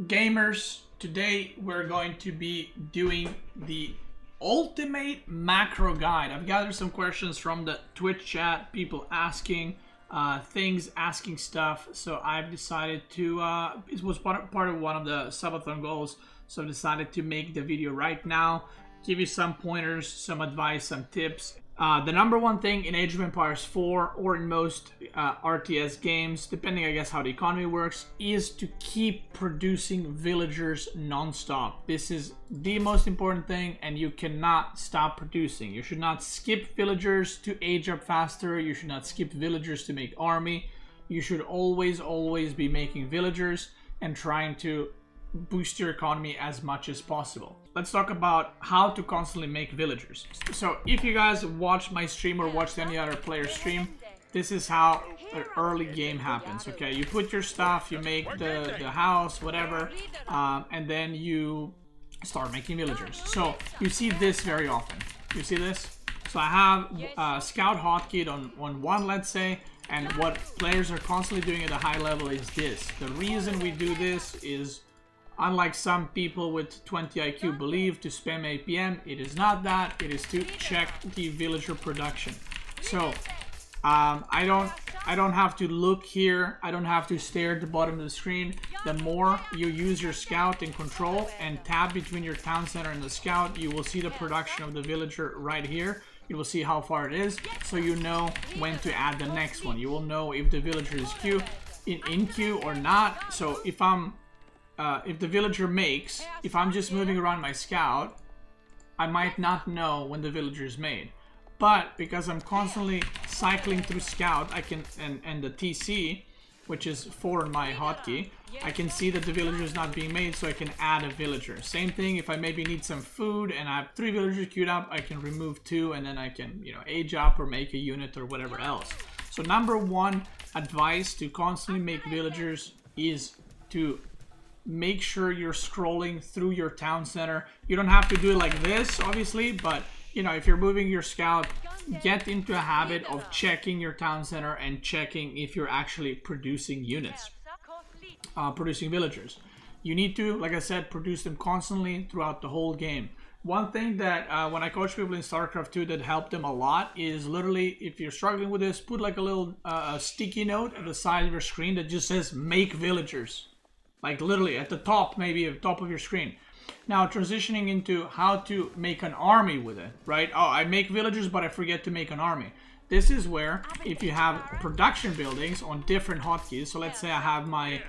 gamers, today we're going to be doing the ultimate macro guide. I've gathered some questions from the Twitch chat, people asking things, asking stuff, so I've decided to, it was part of one of the subathon goals, so I've decided to make the video right now, give you some pointers, some advice, some tips. The number one thing in Age of Empires 4 or in most RTS games, depending I guess how the economy works, is to keep producing villagers non-stop. This is the most important thing, and you cannot stop producing. You should not skip villagers to age up faster. You should not skip villagers to make army. You should always be making villagers and trying to boost your economy as much as possible. Let's talk about how to constantly make villagers. So if you guys watch my stream or watched any other player stream, this is how an early game happens. Okay, you put your stuff, you make the house, whatever, and then you start making villagers. So you see this very often. You see this? So I have scout hotkey on 1, let's say, and what players are constantly doing at a high level is this. The reason we do this is, unlike some people with 20 IQ believe, to spam APM, it is not that. It is to check the villager production. So I don't have to look here. I don't have to stare at the bottom of the screen. The more you use your scout and control and tab between your town center and the scout, you will see the production of the villager right here. You will see how far it is, so you know when to add the next one. You will know if the villager is in queue or not. So if the villager makes, if I'm just moving around my scout, I might not know when the villager is made. But because I'm constantly cycling through scout, I can, and the TC, which is 4 in my hotkey, I can see that the villager is not being made, so I can add a villager. Same thing, if I maybe need some food and I have 3 villagers queued up, I can remove 2 and then I can, you know, age up or make a unit or whatever else. So number one advice to constantly make villagers is to make sure you're scrolling through your town center. You don't have to do it like this, obviously, but you know, if you're moving your scout, get into a habit of checking your town center and checking if you're actually producing units, producing villagers. You need to, like I said, produce them constantly throughout the whole game. One thing that when I coach people in StarCraft 2 that helped them a lot is literally, if you're struggling with this, put like a little sticky note at the side of your screen that just says make villagers. Like literally at the top, maybe at the top of your screen. Now transitioning into how to make an army with it, right? Oh, I make villagers, but I forget to make an army. This is where, if you have production buildings on different hotkeys, so let's say I have my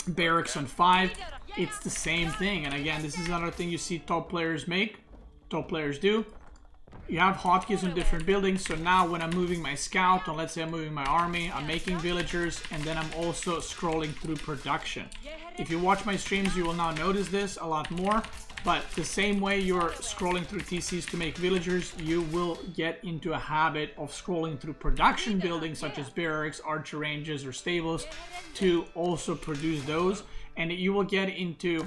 barracks on 5, it's the same thing. And again, this is another thing you see top players make, top players do. You have hotkeys on different buildings, so now when I'm moving my scout, or let's say I'm moving my army, I'm making villagers, and then I'm also scrolling through production. If you watch my streams, you will now notice this a lot more, but the same way you're scrolling through TCs to make villagers, you will get into a habit of scrolling through production buildings such as barracks, archer ranges, or stables to also produce those, and you will get into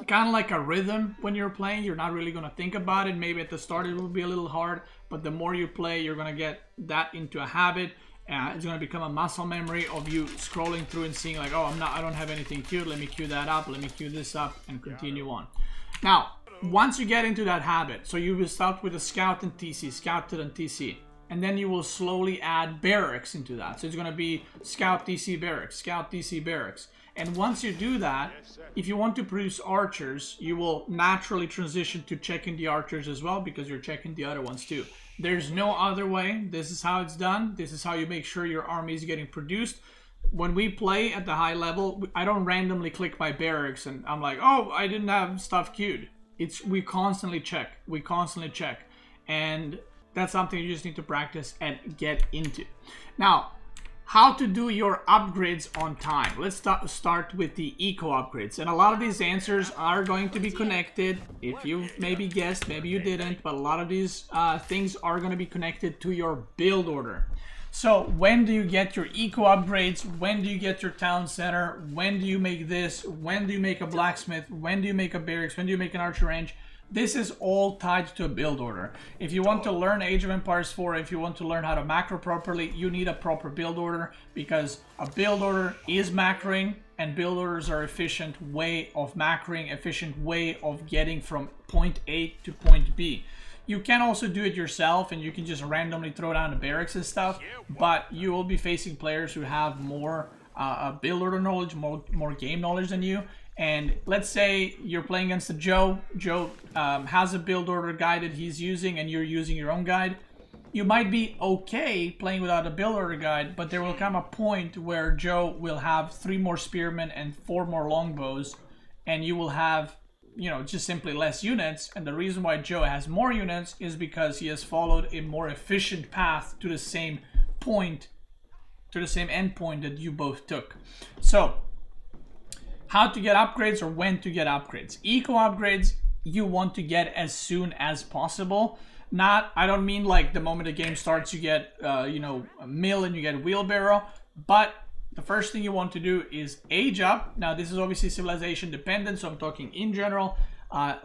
kind of like a rhythm when you're playing. You're not really going to think about it. Maybe at the start it will be a little hard, but the more you play, you're going to get that into a habit. It's going to become a muscle memory of you scrolling through and seeing like, oh, I don't have anything queued. Let me queue that up. Let me queue this up and continue on. Now, once you get into that habit, so you will start with a scout and TC, scouted and TC, and then you will slowly add barracks into that. So it's going to be scout TC barracks, scout TC barracks. And once you do that, if you want to produce archers, you will naturally transition to checking the archers as well, because you're checking the other ones too. There's no other way. This is how it's done. This is how you make sure your army is getting produced. When we play at the high level, I don't randomly click my barracks and I'm like, oh, I didn't have stuff queued. We constantly check. We constantly check. And that's something you just need to practice and get into. Now, how to do your upgrades on time. Let's start with the eco upgrades. And a lot of these answers are going to be connected. If you maybe guessed, maybe you didn't, but a lot of these things are going to be connected to your build order. So when do you get your eco upgrades? When do you get your town center? When do you make this? When do you make a blacksmith? When do you make a barracks? When do you make an archer range? This is all tied to a build order. If you want to learn Age of Empires 4, if you want to learn how to macro properly, you need a proper build order, because a build order is macroing, and build orders are efficient way of macroing, efficient way of getting from point A to point B. You can also do it yourself, and you can just randomly throw down the barracks and stuff, but you will be facing players who have more build order knowledge, more game knowledge than you. And let's say you're playing against a Joe. Joe has a build order guide that he's using, and you're using your own guide. You might be okay playing without a build order guide, but there will come a point where Joe will have 3 more spearmen and 4 more longbows, and you will have, you know, just simply less units. And the reason why Joe has more units is because he has followed a more efficient path to the same point, to the same endpoint that you both took. So, how to get upgrades or when to get upgrades. Eco upgrades you want to get as soon as possible. Not, I don't mean like the moment the game starts you get, you know, a mill and you get a wheelbarrow, but the first thing you want to do is age up. Now, this is obviously civilization dependent, so I'm talking in general.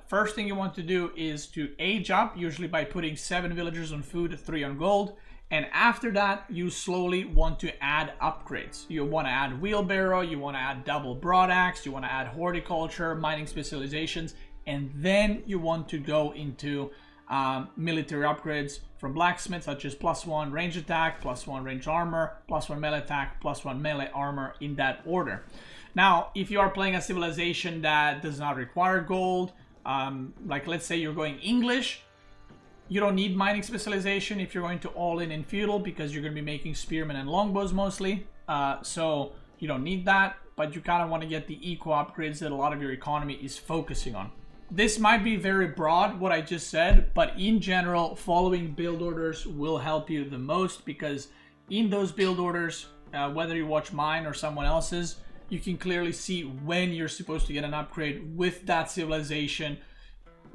First thing you want to do is to age up, usually by putting 7 villagers on food, 3 on gold. And after that, you slowly want to add upgrades. You want to add wheelbarrow, you want to add double broadaxe, you want to add horticulture, mining specializations, and then you want to go into military upgrades from blacksmith, such as +1 range attack, +1 range armor, +1 melee attack, +1 melee armor, in that order. Now, if you are playing a civilization that does not require gold, like let's say you're going English, you don't need mining specialization if you're going to all in feudal, because you're going to be making spearmen and longbows mostly. So you don't need that, but you kind of want to get the eco upgrades that a lot of your economy is focusing on. This might be very broad, what I just said, but in general, following build orders will help you the most, because in those build orders, whether you watch mine or someone else's, you can clearly see when you're supposed to get an upgrade with that civilization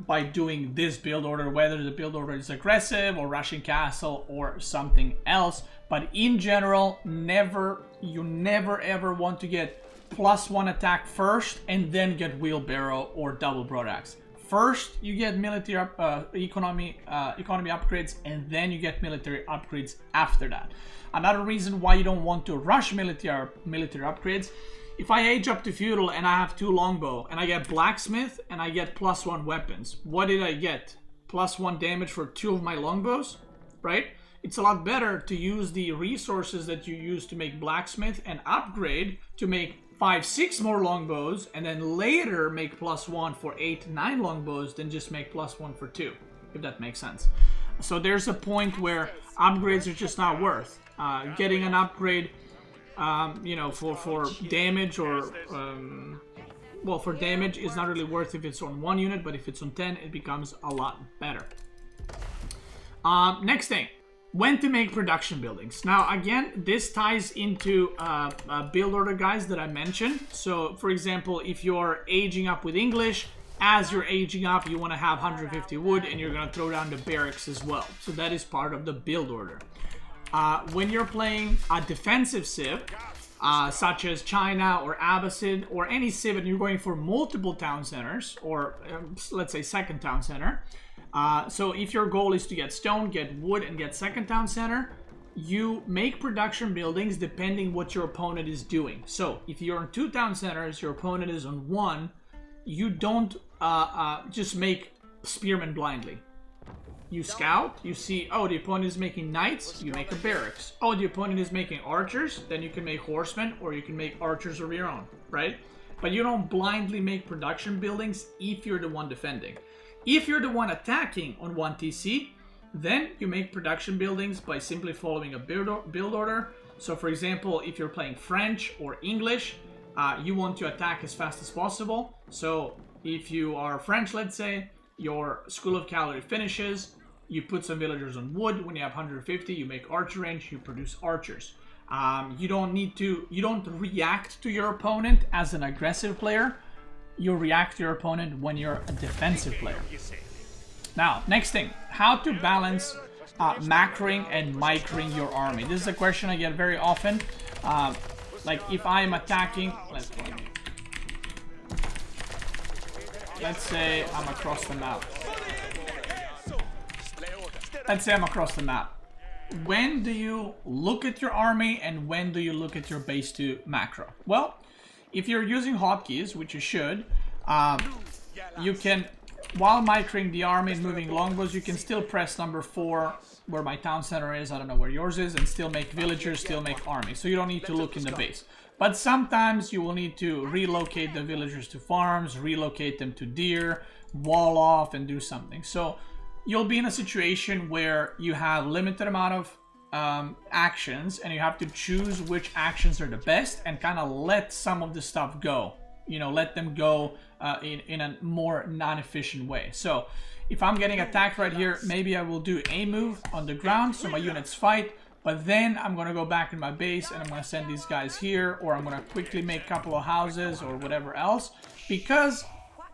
by doing this build order, whether the build order is aggressive or rushing castle or something else. But in general, you never ever want to get +1 attack first and then get wheelbarrow or double broadaxe. First you get military economy upgrades, and then you get military upgrades after that. Another reason why you don't want to rush military upgrades: if I age up to feudal and I have 2 longbow and I get blacksmith and I get +1 weapons, what did I get? +1 damage for 2 of my longbows, right? It's a lot better to use the resources that you use to make blacksmith and upgrade to make 5, 6 more longbows, and then later make +1 for 8, 9 longbows, than just make +1 for 2, if that makes sense. So there's a point where upgrades are just not worth. Getting an upgrade, you know, for damage or, well, for damage is not really worth if it's on 1 unit, but if it's on 10, it becomes a lot better. Next thing. When to make production buildings. Now, again, this ties into build order guides that I mentioned. So, for example, if you're aging up with English, as you're aging up, you want to have 150 wood, and you're going to throw down the barracks as well. So that is part of the build order. When you're playing a defensive civ, such as China or Abbasid or any civ, and you're going for multiple town centers, or let's say second town center, so if your goal is to get stone, get wood, and get second town center, you make production buildings depending what your opponent is doing. So if you're on 2 town centers, your opponent is on 1, you don't just make spearmen blindly. You scout, you see, oh, the opponent is making knights, you make a barracks. Oh, the opponent is making archers, then you can make horsemen, or you can make archers of your own, right? But you don't blindly make production buildings if you're the one defending. If you're the one attacking on 1 TC, then you make production buildings by simply following a build order. So for example, if you're playing French or English, you want to attack as fast as possible. So if you are French, let's say, your School of Cavalry finishes, you put some villagers on wood. When you have 150, you make archer range, you produce archers. You don't react to your opponent as an aggressive player. You react to your opponent when you're a defensive player. Now, next thing, how to balance macroing and microing your army. This is a question I get very often. Like if I'm attacking, let's say I'm across the map. let's say I'm across the map. When do you look at your army and when do you look at your base to macro? Well, if you're using hotkeys, which you should, you can, while microing the army and moving longbows, you can still press number 4 where my town center is, I don't know where yours is, and still make villagers, still make army. So you don't need to look in the base. But sometimes you will need to relocate the villagers to farms, relocate them to deer, wall off, and do something. So you'll be in a situation where you have limited amount of actions, and you have to choose which actions are the best and kind of let some of the stuff go. You know, let them go in a more non-efficient way. So if I'm getting attacked right here, maybe I will do a move on the ground so my units fight, but then I'm going to go back in my base and I'm going to send these guys here, or I'm going to quickly make a couple of houses or whatever else. Because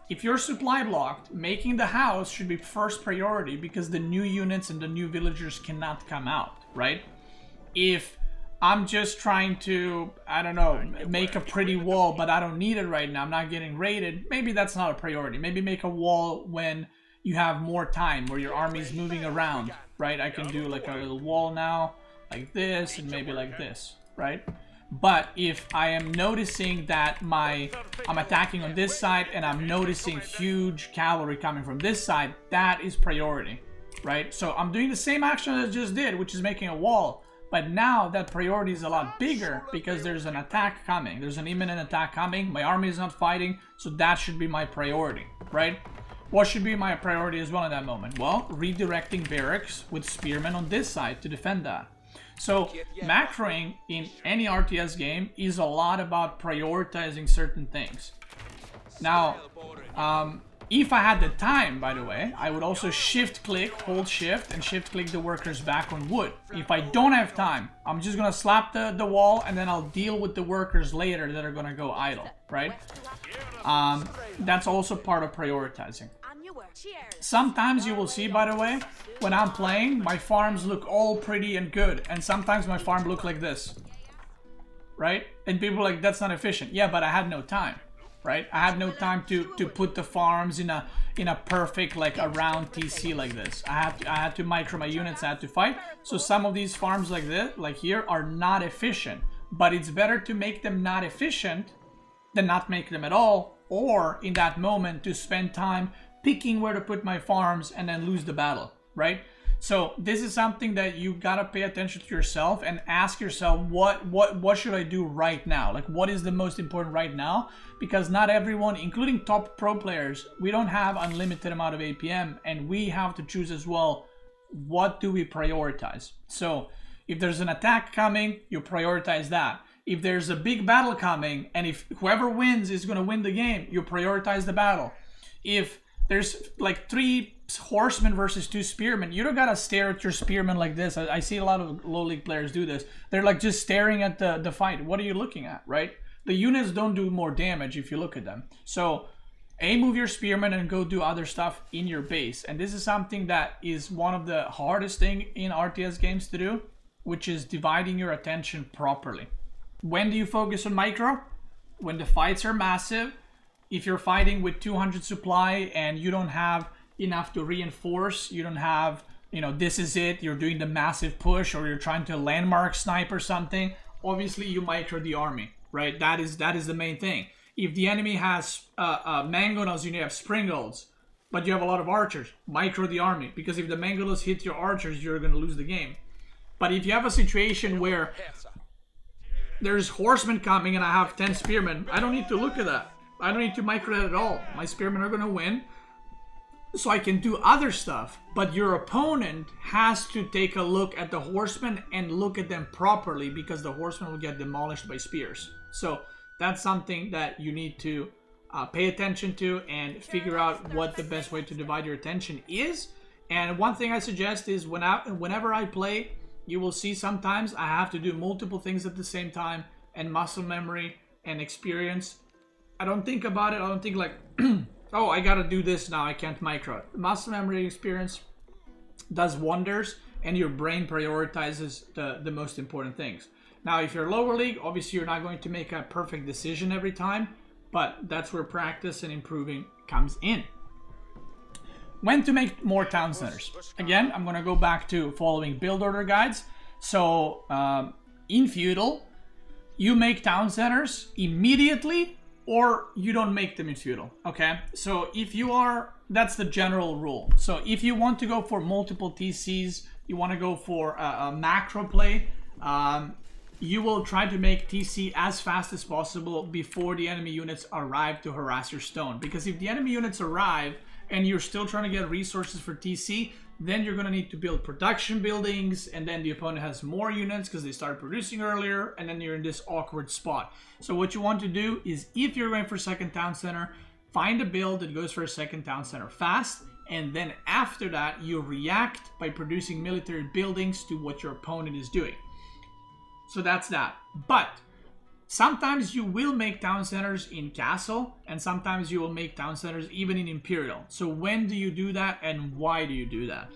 if you're supply blocked, making the house should be first priority because the new units and the new villagers cannot come out, right? If I'm just trying to, I don't know, make a pretty wall, but I don't need it right now, I'm not getting raided, maybe that's not a priority. Maybe make a wall when you have more time, where your army's moving around, right? I can do like a little wall now, like this, and maybe like this, right? But if I am noticing that I'm attacking on this side and I'm noticing huge cavalry coming from this side, that is priority, right? So I'm doing the same action that I just did, which is making a wall. But now that priority is a lot bigger because there's an attack coming. There's an imminent attack coming. My army is not fighting, so that should be my priority, right? What should be my priority as well in that moment? Well, redirecting barracks with spearmen on this side to defend that. So macroing in any RTS game is a lot about prioritizing certain things. Now, if I had the time, by the way, I would also shift click, hold shift, and shift click the workers back on wood. If I don't have time, I'm just gonna slap the wall and then I'll deal with the workers later that are gonna go idle, right? That's also part of prioritizing. Sometimes you will see, by the way, when I'm playing, my farms look all pretty and good, and sometimes my farm look like this, right? And people are like, that's not efficient. Yeah, but I had no time. Right, I have no time to put the farms in a perfect like around TC like this. I had to micro my units. I had to fight. So some of these farms like this, like here, are not efficient. But it's better to make them not efficient than not make them at all, or in that moment to spend time picking where to put my farms and then lose the battle. Right. So this is something that you gotta pay attention to yourself and ask yourself, what should I do right now? Like, what is the most important right now? Because not everyone, including top pro players, we don't have unlimited amount of APM, and we have to choose as well, what do we prioritize? So if there's an attack coming, you prioritize that. If there's a big battle coming, and if whoever wins is gonna win the game, you prioritize the battle. If there's like 3 horsemen versus 2 spearmen, you don't gotta stare at your spearmen like this. I see a lot of low league players do this. They're like just staring at the fight. What are you looking at, right? The units don't do more damage if you look at them. So move your spearmen and go do other stuff in your base. And this is something that is one of the hardest thing in RTS games to do, which is dividing your attention properly. When do you focus on micro? When the fights are massive. If you're fighting with 200 supply and you don't have enough to reinforce, you don't have, you know, this is it, you're doing the massive push, or you're trying to landmark snipe or something, obviously you micro the army, right? That is the main thing. If the enemy has mangonels and you have springolds, but you have a lot of archers, micro the army, because if the mangonels hit your archers, you're going to lose the game. But if you have a situation where there's horsemen coming and I have 10 spearmen, I don't need to look at that. I don't need to micro that at all. My spearmen are going to win, so I can do other stuff. But your opponent has to take a look at the horsemen and look at them properly, because the horsemen will get demolished by spears. So that's something that you need to pay attention to and figure out what the best way to divide your attention is. And one thing I suggest is whenever I play, you will see sometimes I have to do multiple things at the same time, and muscle memory and experience. I don't think about it. I don't think like, oh, I gotta do this now, I can't micro it. Muscle memory experience does wonders, and your brain prioritizes the most important things. Now, if you're lower league, obviously you're not going to make a perfect decision every time, but that's where practice and improving comes in. when to make more town centers. Again, I'm gonna go back to following build order guides. So in feudal, you make town centers immediately or you don't make them in feudal, okay? So if you are, that's the general rule. So if you want to go for multiple TCs, you want to go for a macro play, you will try to make TC as fast as possible before the enemy units arrive to harass your stone. Because if the enemy units arrive and you're still trying to get resources for TC, then you're going to need to build production buildings, and then the opponent has more units because they started producing earlier, and then you're in this awkward spot. So what you want to do is, if you're going for second town center, find a build that goes for a second town center fast, and then after that you react by producing military buildings to what your opponent is doing. So that's that. But sometimes you will make town centers in castle, and sometimes you will make town centers even in imperial. So when do you do that, and why do you do that?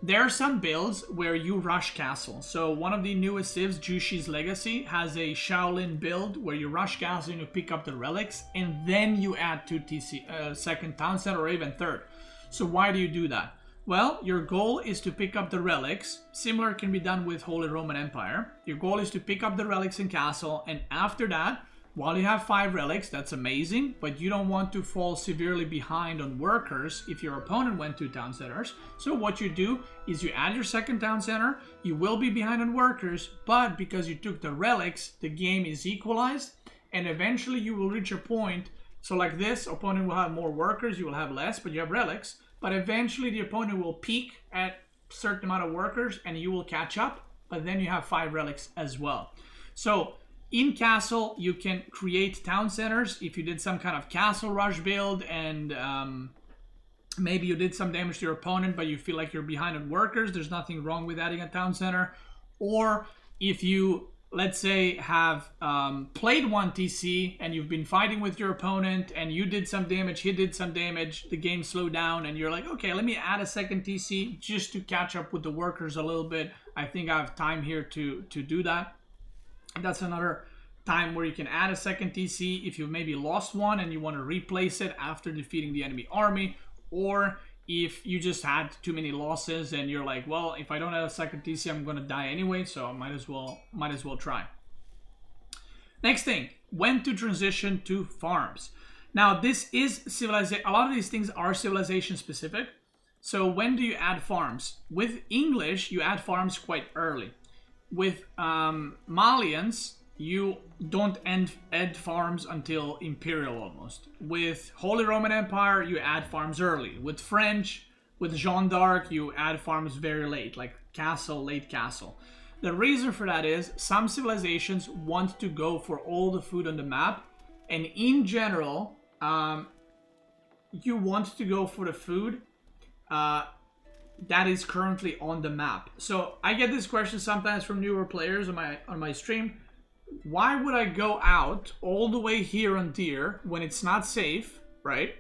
There are some builds where you rush castle. So one of the newest civs, Jushi's Legacy, has a Shaolin build where you rush castle and you pick up the relics, and then you add 2 TC, second town center, or even third. So why do you do that? Well, your goal is to pick up the relics. Similar can be done with Holy Roman Empire. Your goal is to pick up the relics in castle, and after that, while you have 5 relics, that's amazing, but you don't want to fall severely behind on workers if your opponent went 2 town centers. So what you do is you add your second town center, you will be behind on workers, but because you took the relics, the game is equalized, and eventually you will reach a point. So like this, opponent will have more workers, you will have less, but you have relics. But eventually the opponent will peak at a certain amount of workers and you will catch up, but then you have 5 relics as well. So in castle, you can create town centers if you did some kind of castle rush build, and maybe you did some damage to your opponent, but you feel like you're behind on workers. There's nothing wrong with adding a town center. Or if you, let's say, have played 1 TC and you've been fighting with your opponent and you did some damage, he did some damage, the game slowed down, and you're like, okay, let me add a second TC just to catch up with the workers a little bit. I think I have time here to do that. That's another time where you can add a second TC if you maybe lost one and you want to replace it after defeating the enemy army, or if you just had too many losses and you're like, well, if I don't have a second TC, I'm going to die anyway, so I might as well try. Next thing, when to transition to farms. Now, this is civilization. A lot of these things are civilization specific. So when do you add farms? With English, you add farms quite early. With Malians, you don't add farms until Imperial almost. With Holy Roman Empire, you add farms early. With French, with Jeanne d'Arc, you add farms very late, like castle, late castle. The reason for that is some civilizations want to go for all the food on the map, and in general, you want to go for the food that is currently on the map. So I get this question sometimes from newer players on my stream. Why would I go out all the way here on deer when it's not safe, right?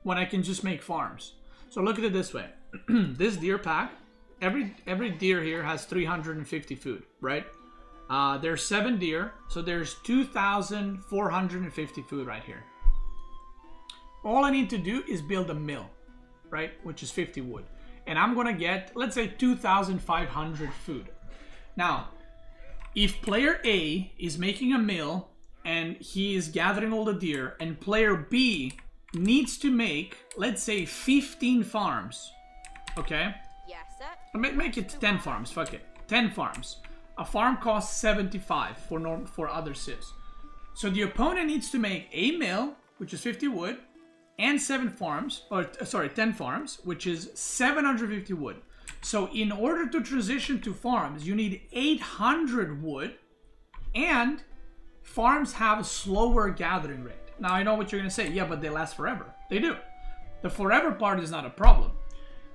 When I can just make farms. So look at it this way. This deer pack, every deer here has 350 food, right? There's 7 deer, so there's 2,450 food right here. All I need to do is build a mill, right? Which is 50 wood. And I'm gonna get, let's say, 2,500 food. Now, if player A is making a mill and he is gathering all the deer, and player B needs to make, let's say, 15 farms, okay? Yes, sir. Make it 10 farms, fuck it. 10 farms. A farm costs 75 for other civs. So the opponent needs to make a mill, which is 50 wood, and 7 farms, or sorry, 10 farms, which is 750 wood. So in order to transition to farms, you need 800 wood, and farms have a slower gathering rate. Now I know what you're gonna say, yeah, but they last forever. They do. The forever part is not a problem.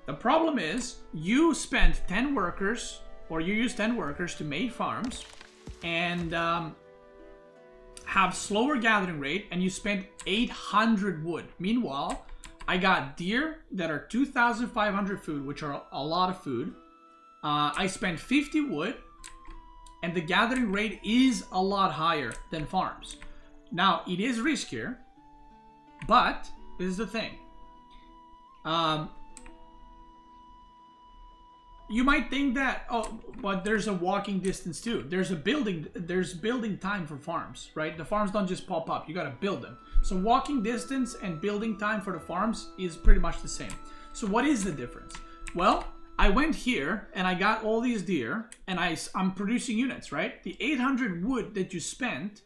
The problem is you spend 10 workers, or you use 10 workers to make farms, and have slower gathering rate, and you spend 800 wood. Meanwhile, I got deer that are 2,500 food, which are a lot of food. I spent 50 wood, and the gathering rate is a lot higher than farms. Now, it is riskier, but this is the thing. You might think that, oh, but there's a walking distance too. There's building time for farms, right? The farms don't just pop up. You gotta build them. So walking distance and building time for the farms is pretty much the same. So what is the difference? Well, I went here and I got all these deer and I'm producing units, right? The 800 wood that you spent,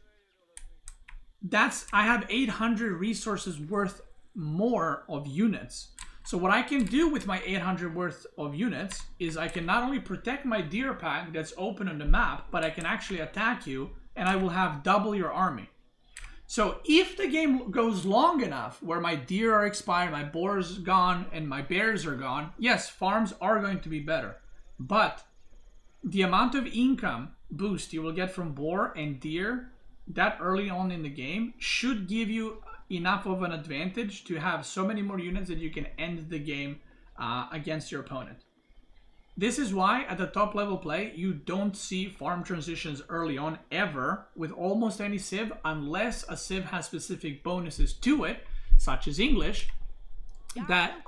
I have 800 resources worth more of units. So what I can do with my 800 worth of units is I can not only protect my deer pack that's open on the map, but I can actually attack you and I will have double your army. So if the game goes long enough where my deer are expired, my boar's gone, and my bears are gone, yes, farms are going to be better. But the amount of income boost you will get from boar and deer that early on in the game should give you enough of an advantage to have so many more units that you can end the game against your opponent. This is why at the top level play you don't see farm transitions early on ever with almost any civ, unless a civ has specific bonuses to it, such as English, that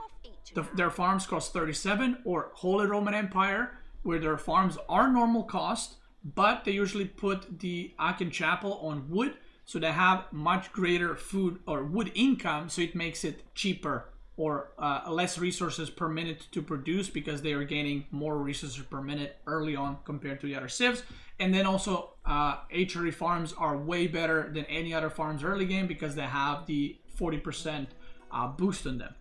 their farms cost 37, or Holy Roman Empire, where their farms are normal cost, but they usually put the Aachen Chapel on wood, so they have much greater food or wood income, so it makes it cheaper or less resources per minute to produce because they are gaining more resources per minute early on compared to the other civs. And then also HRE farms are way better than any other farms early game because they have the 40% boost on them.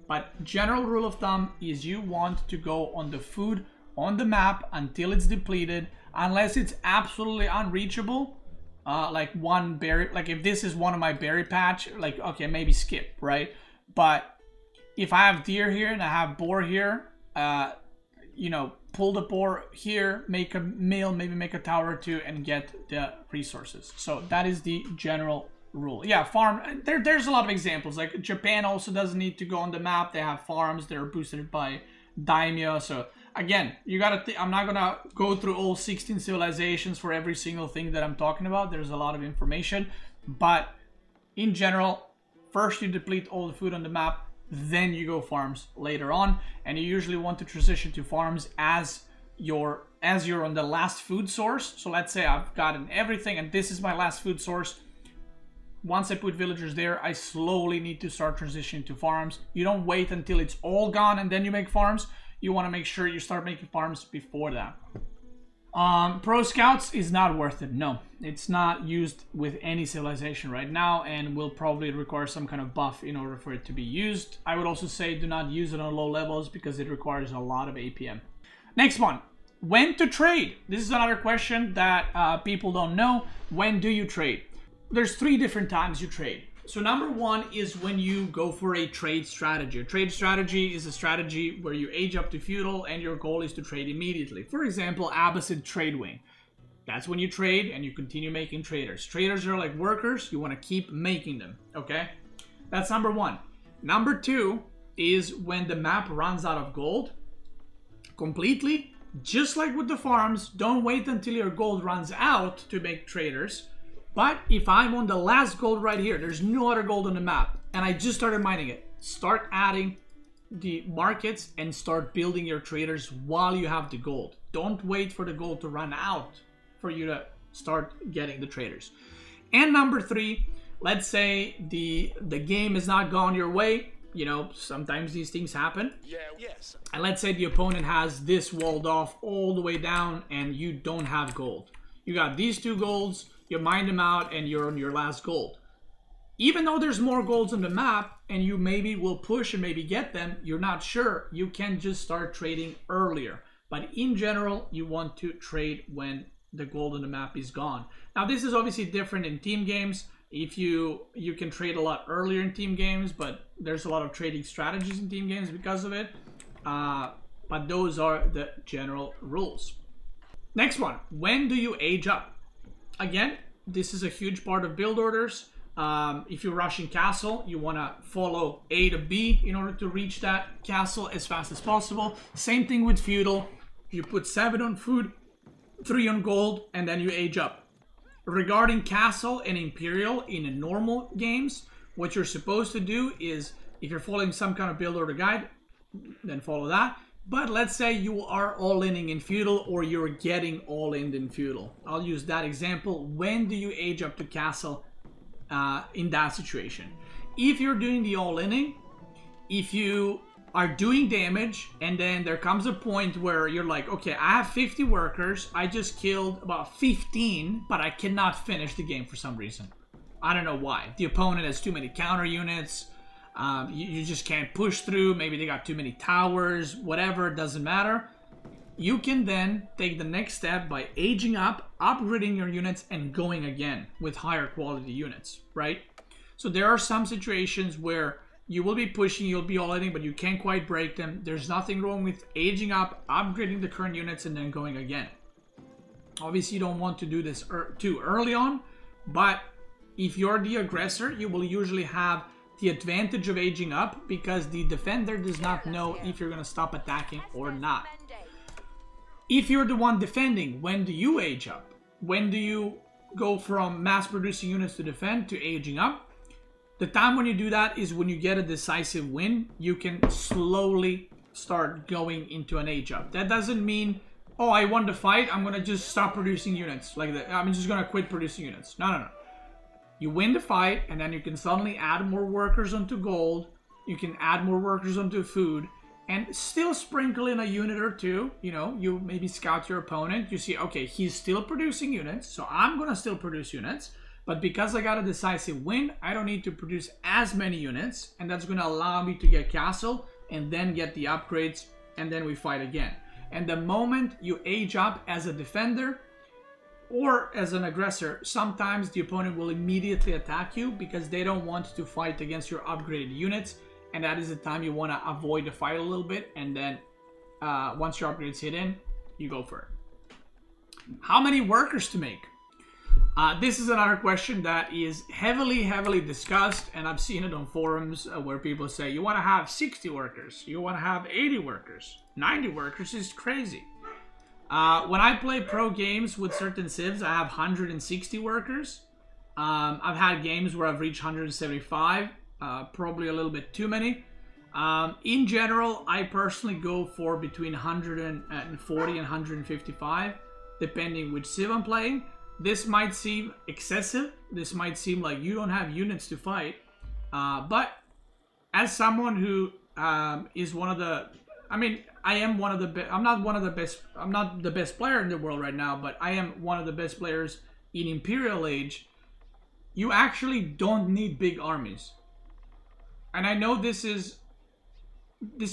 But general rule of thumb is you want to go on the food on the map until it's depleted, unless it's absolutely unreachable. Like one berry, like if this is one of my berry patch, like okay, maybe skip, right? But if I have deer here and I have boar here, you know, pull the boar here, make a mill, maybe make a tower or two, and get the resources. So that is the general rule. Yeah, farm. There's a lot of examples. Like Japan also doesn't need to go on the map. They have farms that are boosted by daimyo. So again, you gotta. I'm not gonna go through all 16 civilizations for every single thing that I'm talking about. There's a lot of information, but in general, first you deplete all the food on the map, then you go farms later on, and you usually want to transition to farms as you're on the last food source. So let's say I've gotten everything, and this is my last food source. Once I put villagers there, I slowly need to start transitioning to farms. You don't wait until it's all gone and then you make farms. You want to make sure you start making farms before that. Pro Scouts is not worth it. No, it's not used with any civilization right now and will probably require some kind of buff in order for it to be used. I would also say do not use it on low levels because it requires a lot of APM. Next one, when to trade? This is another question that people don't know. When do you trade? There's 3 different times you trade. So number 1 is when you go for a trade strategy. A trade strategy is a strategy where you age up to feudal and your goal is to trade immediately. For example, Abbasid Trade Wing. That's when you trade and you continue making traders. Traders are like workers. You want to keep making them, okay? That's number 1. Number 2 is when the map runs out of gold completely. Just like with the farms, don't wait until your gold runs out to make traders. But if I'm on the last gold right here, there's no other gold on the map, and I just started mining it, start adding the markets and start building your traders while you have the gold. Don't wait for the gold to run out for you to start getting the traders. And number 3, let's say the game has not gone your way. You know, sometimes these things happen. Yeah, yes. And let's say the opponent has this walled off all the way down and you don't have gold. You got these 2 golds. You mine them out and you're on your last gold. Even though there's more golds on the map and you maybe will push and maybe get them, you're not sure, you can just start trading earlier. But in general, you want to trade when the gold on the map is gone. Now this is obviously different in team games. If you can trade a lot earlier in team games, but there's a lot of trading strategies in team games because of it. But those are the general rules. Next one, when do you age up? Again, this is a huge part of build orders. If you're rushing castle, you want to follow A to B in order to reach that castle as fast as possible. Same thing with feudal. You put 7 on food, 3 on gold, and then you age up. Regarding castle and imperial in normal games, what you're supposed to do is If you're following some kind of build order guide, then follow that. But let's say you are all-inning in feudal, or you're getting all-in in feudal. I'll use that example. When do you age up to castle in that situation? If you're doing the all-inning, if you are doing damage, and then there comes a point where you're like, okay, I have 50 workers, I just killed about 15, but I cannot finish the game for some reason. I don't know why. The opponent has too many counter units, you just can't push through, maybe they got too many towers, whatever, it doesn't matter. You can then take the next step by aging up, upgrading your units, and going again with higher quality units, right? So there are some situations where you will be pushing, you'll be all-in, but you can't quite break them. There's nothing wrong with aging up, upgrading the current units, and then going again. Obviously, you don't want to do this too early on, but if you're the aggressor, you will usually have the advantage of aging up because the defender does not know if you're going to stop attacking or not. If you're the one defending, when do you age up? When do you go from mass-producing units to defend to aging up? The time when you do that is when you get a decisive win. You can slowly start going into an age up. That doesn't mean, oh, I won the fight, I'm going to just stop producing units like that. I'm just going to quit producing units. No, no, no. You win the fight, and then you can suddenly add more workers onto gold. You can add more workers onto food, and still sprinkle in a unit or two. You know, you maybe scout your opponent. You see, okay, he's still producing units, so I'm going to still produce units. But because I got a decisive win, I don't need to produce as many units, and that's going to allow me to get castle, and then get the upgrades, and then we fight again. And the moment you age up as a defender, or as an aggressor, sometimes the opponent will immediately attack you because they don't want to fight against your upgraded units, and that is the time you want to avoid the fight a little bit, and then once your upgrades hit in, you go for it. How many workers to make? This is another question that is heavily discussed, and I've seen it on forums where people say, you want to have 60 workers, you want to have 80 workers, 90 workers is crazy. When I play pro games with certain civs, I have 160 workers. I've had games where I've reached 175, probably a little bit too many. In general, I personally go for between 140 and 155, depending which civ I'm playing. This might seem excessive. This might seem like you don't have units to fight. But as someone who is one of the... I mean, I am one of the best. I'm not one of the best. I'm not the best player in the world right now, but I am one of the best players in Imperial Age. You actually don't need big armies. And I know this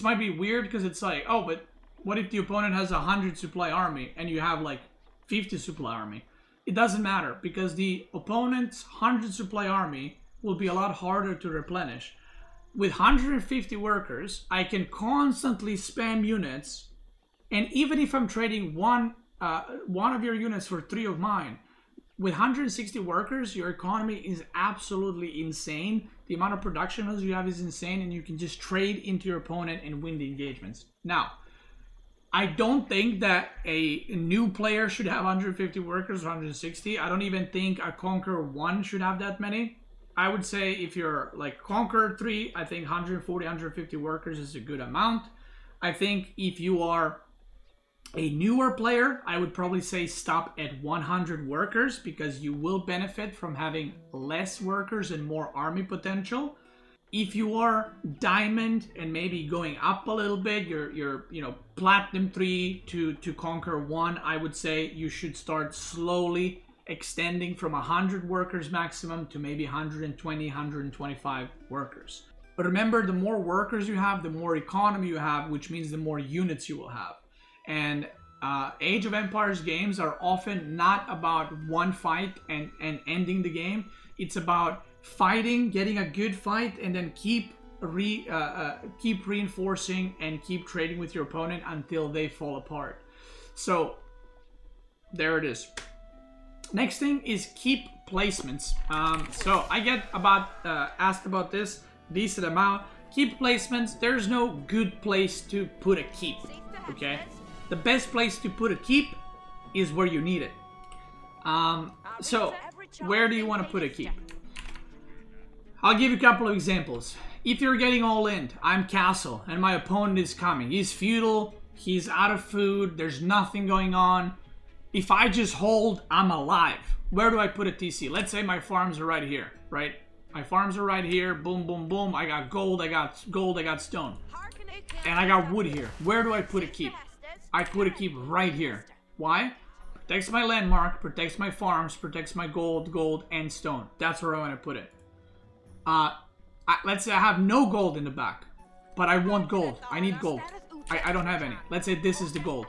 might be weird because it's like, oh, but what if the opponent has 100 supply army and you have like 50 supply army? It doesn't matter because the opponent's 100 supply army will be a lot harder to replenish. With 150 workers, I can constantly spam units, and even if I'm trading one of your units for 3 of mine, with 160 workers, your economy is absolutely insane. The amount of production nodes you have is insane, and you can just trade into your opponent and win the engagements. Now, I don't think that a new player should have 150 workers, 160. I don't even think a Conqueror 1 should have that many. I would say if you're like Conqueror 3, I think 140, 150 workers is a good amount. I think if you are a newer player, I would probably say stop at 100 workers because you will benefit from having less workers and more army potential. If you are Diamond and maybe going up a little bit, you're you know, Platinum 3 to Conqueror 1, I would say you should start slowly extending from 100 workers maximum to maybe 120, 125 workers. But remember, the more workers you have, the more economy you have, which means the more units you will have. And Age of Empires games are often not about one fight and ending the game. It's about fighting, getting a good fight, and then keep reinforcing and keep trading with your opponent until they fall apart. So there it is. Next thing is keep placements. So I get asked about this decent amount. Keep placements. There's no good place to put a keep. Okay, the best place to put a keep is where you need it. So where do you want to put a keep? I'll give you a couple of examples. If you're getting all in, I'm castle, and my opponent is coming. He's feudal, he's out of food, there's nothing going on. If I just hold, I'm alive. Where do I put a TC? Let's say my farms are right here, right? My farms are right here, boom, boom, boom. I got gold, I got stone. And I got wood here. Where do I put a keep? I put a keep right here. Why? Protects my landmark, protects my farms, protects my gold, and stone. That's where I want to put it. Let's say I have no gold in the back, but I want gold. I need gold. I don't have any. Let's say this is the gold.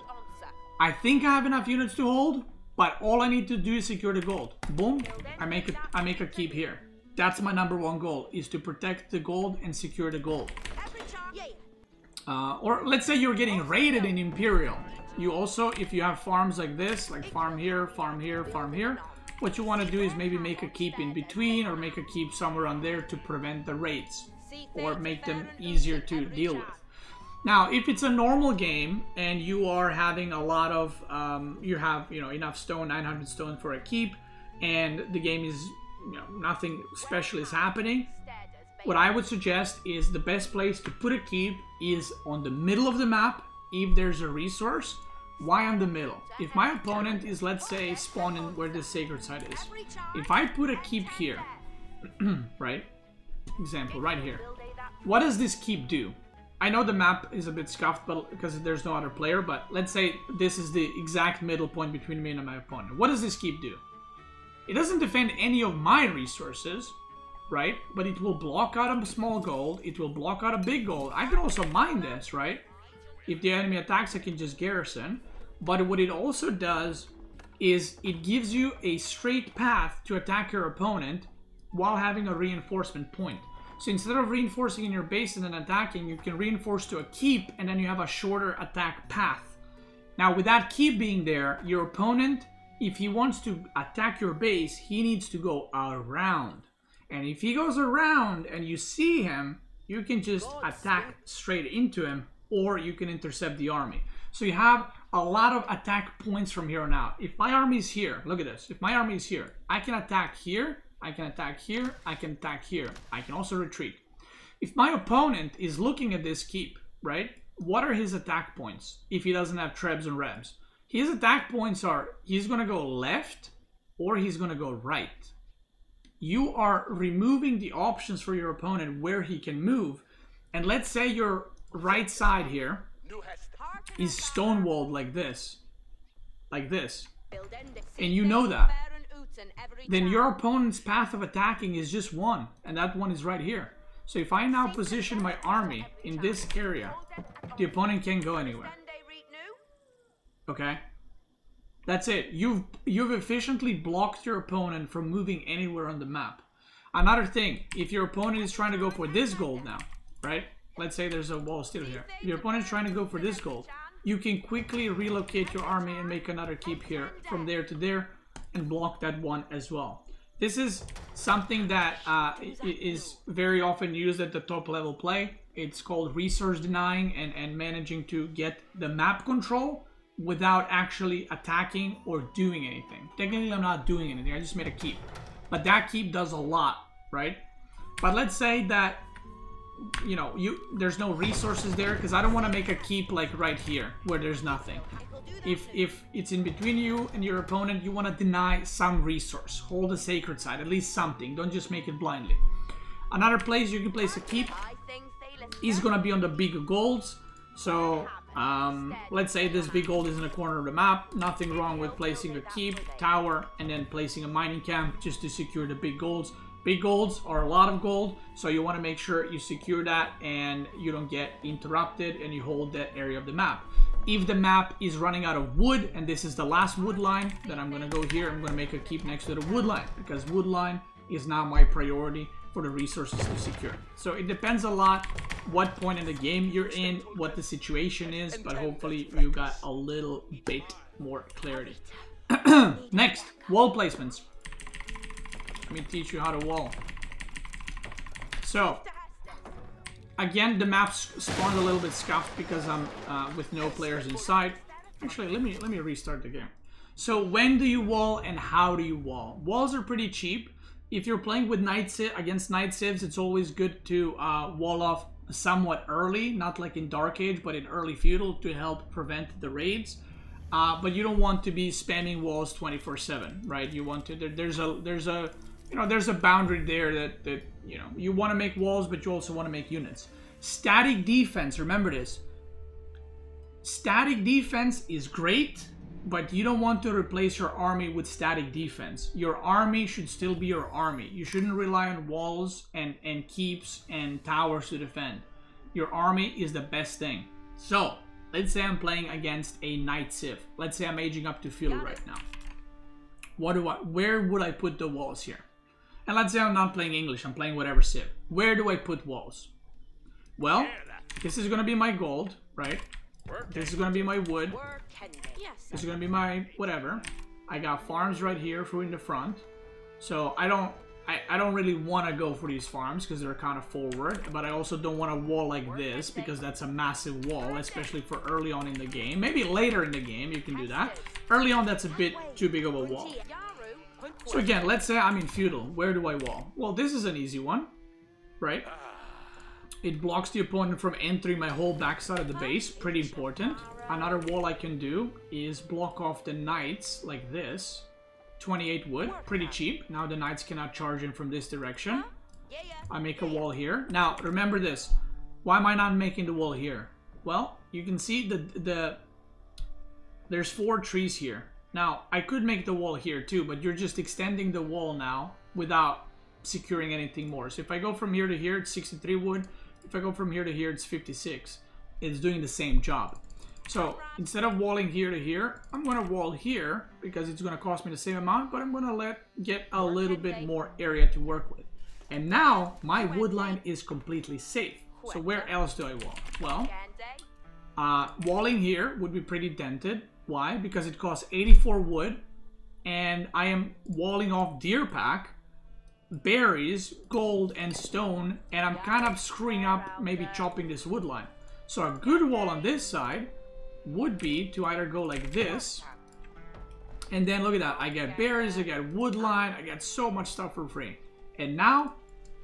I think I have enough units to hold, but all I need to do is secure the gold. Boom, I make a keep here. That's my #1 goal, is to protect the gold and secure the gold. Or let's say you're getting raided in Imperial. You also, if you have farms like this, like farm here, farm here, farm here, what you want to do is maybe make a keep in between or make a keep somewhere on there to prevent the raids or make them easier to deal with. Now, if it's a normal game and you are having a lot of, you have, enough stone, 900 stone for a keep, and the game is, nothing special is happening, what I would suggest is the best place to put a keep is on the middle of the map if there's a resource. Why on the middle? If my opponent is, let's say, spawning where the sacred site is, if I put a keep here, right? Example, right here. What does this keep do? I know the map is a bit scuffed but because there's no other player, but let's say this is the exact middle point between me and my opponent. What does this keep do? It doesn't defend any of my resources, right? But it will block out a small gold, it will block out a big gold. I can also mine this, right? If the enemy attacks, I can just garrison. But what it also does is it gives you a straight path to attack your opponent while having a reinforcement point. So instead of reinforcing in your base and then attacking, you can reinforce to a keep and then you have a shorter attack path. Now with that keep being there, your opponent, if he wants to attack your base, he needs to go around. And if he goes around and you see him, you can just attack straight into him, or you can intercept the army. So you have a lot of attack points from here on out. If my army is here, look at this. If my army is here, I can attack here, I can attack here, I can attack here. I can also retreat. If my opponent is looking at this keep, right? What are his attack points if he doesn't have trebs and rebs? His attack points are, he's going to go left or he's going to go right. You are removing the options for your opponent where he can move. And let's say your right side here is stonewalled like this, and you know that, then your opponent's path of attacking is just one, and that one is right here. So if I now position my army in this area, the opponent can't go anywhere. Okay? That's it. You've efficiently blocked your opponent from moving anywhere on the map. Another thing, if your opponent is trying to go for this gold now, right? Let's say there's a wall still here. If your opponent is trying to go for this gold, you can quickly relocate your army and make another keep here from there to there and block that one as well. This is something that is very often used at the top level play. It's called resource denying and managing to get the map control without actually attacking or doing anything. Technically, I'm not doing anything. I just made a keep. But that keep does a lot, right? But let's say that, you know, there's no resources there, because I don't want to make a keep like right here where there's nothing. If it's in between you and your opponent, you want to deny some resource. Hold a sacred site, at least something. Don't just make it blindly. Another place you can place a keep is going to be on the big golds. So let's say this big gold is in the corner of the map. Nothing wrong with placing a keep, tower, and then placing a mining camp just to secure the big golds. Big golds are a lot of gold, so you want to make sure you secure that and you don't get interrupted and you hold that area of the map. If the map is running out of wood and this is the last wood line, then I'm going to go here. I'm going to make a keep next to the wood line, because wood line is now my priority for the resources to secure. So it depends a lot what point in the game you're in, what the situation is, but hopefully you got a little bit more clarity. Next, wall placements. Let me teach you how to wall. So, again, the map spawned a little bit scuffed because I'm with no players inside. Actually, let me restart the game. So, when do you wall and how do you wall? Walls are pretty cheap. If you're playing with against Night Civs, it's always good to wall off somewhat early, not like in Dark Age, but in early Feudal to help prevent the raids. But you don't want to be spamming walls 24/7, right? You want to there's a boundary there that you want to make walls, but you also want to make units. Static defense, remember this. Static defense is great, but you don't want to replace your army with static defense. Your army should still be your army. You shouldn't rely on walls and keeps and towers to defend. Your army is the best thing. So, let's say I'm playing against a Night Civ. Let's say I'm aging up to Feudal right now. Where would I put the walls here? And let's say I'm not playing English, I'm playing whatever Civ. Where do I put walls? Well, this is gonna be my gold, right? This is gonna be my wood. This is gonna be my whatever. I got farms right here for in the front. So I don't really want to go for these farms because they're kind of forward, but I also don't want a wall like this because that's a massive wall, especially for early on in the game. Maybe later in the game you can do that. Early on, that's a bit too big of a wall. So again, let's say I'm in Feudal. Where do I wall? Well, this is an easy one, right? It blocks the opponent from entering my whole backside of the base. Pretty important. Another wall I can do is block off the knights like this. 28 wood, pretty cheap. Now the knights cannot charge in from this direction. I make a wall here. Now, remember this. Why am I not making the wall here? Well, you can see there's 4 trees here. Now, I could make the wall here too, but you're just extending the wall now without securing anything more. So if I go from here to here, it's 63 wood. If I go from here to here, it's 56. It's doing the same job. So instead of walling here to here, I'm going to wall here because it's going to cost me the same amount, but I'm going to get a little bit more area to work with. And now my wood line is completely safe. So where else do I wall? Well, walling here would be pretty dented. Why? Because it costs 84 wood and I am walling off deer pack, berries, gold, and stone, and I'm kind of screwing up maybe chopping this wood line. So a good wall on this side would be to either go like this, and then look at that, I get berries, I get wood line, I get so much stuff for free. And now,